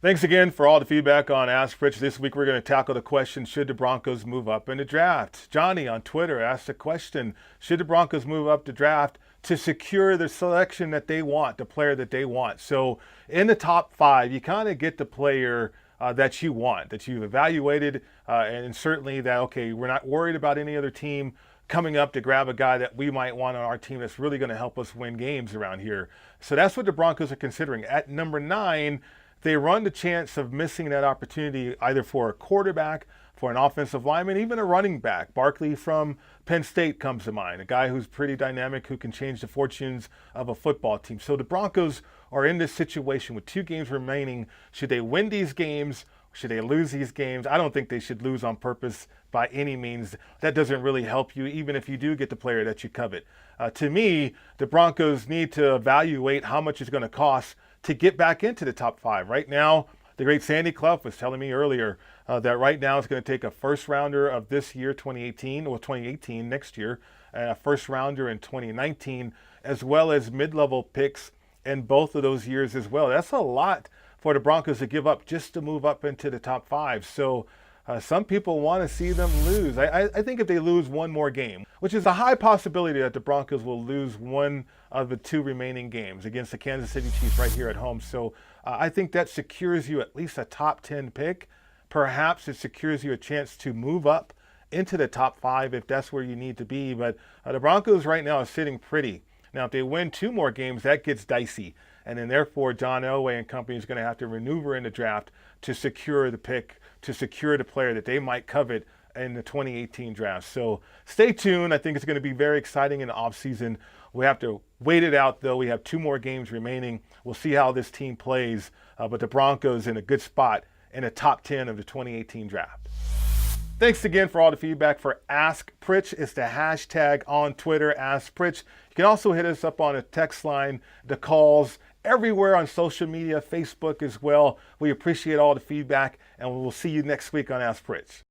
Thanks again for all the feedback on Ask Pritch. This week we're going to tackle the question, should the Broncos move up in the draft? Johnny on Twitter asked the question, should the Broncos move up the draft to secure the selection that they want, the player that they want? So in the top 5, you kind of get the player that you want, that you've evaluated, and certainly that, okay, we're not worried about any other team coming up to grab a guy that we might want on our team that's really going to help us win games around here. So that's what the Broncos are considering. At number 9, they run the chance of missing that opportunity either for a quarterback, for an offensive lineman, even a running back. Barkley from Penn State comes to mind, a guy who's pretty dynamic, who can change the fortunes of a football team. So the Broncos are in this situation with 2 games remaining. Should they win these games? Should they lose these games? I don't think they should lose on purpose by any means. That doesn't really help you, even if you do get the player that you covet. To me, the Broncos need to evaluate how much it's going to cost to get back into the top 5. Right now, the great Sandy Clough was telling me earlier that right now it's going to take a first rounder of this year, 2018, or 2018 next year, and a first rounder in 2019, as well as mid-level picks in both of those years as well. That's a lot for the Broncos to give up just to move up into the top 5. So some people want to see them lose. I think if they lose one more game, which is a high possibility that the Broncos will lose one of the 2 remaining games against the Kansas City Chiefs right here at home. So I think that secures you at least a top 10 pick. Perhaps it secures you a chance to move up into the top 5 if that's where you need to be. But the Broncos right now are sitting pretty. Now, if they win 2 more games, that gets dicey. And then therefore, John Elway and company is going to have to maneuver in the draft to secure the pick, to secure the player that they might covet in the 2018 draft. So stay tuned. I think it's going to be very exciting in the offseason. We have to wait it out, though. We have 2 more games remaining. We'll see how this team plays. But the Broncos in a good spot in the top 10 of the 2018 draft. Thanks again for all the feedback for Ask Pritch. It's the hashtag on Twitter, Ask Pritch. You can also hit us up on a text line, the calls, everywhere on social media, Facebook as well. We appreciate all the feedback, and we will see you next week on Ask Pritch.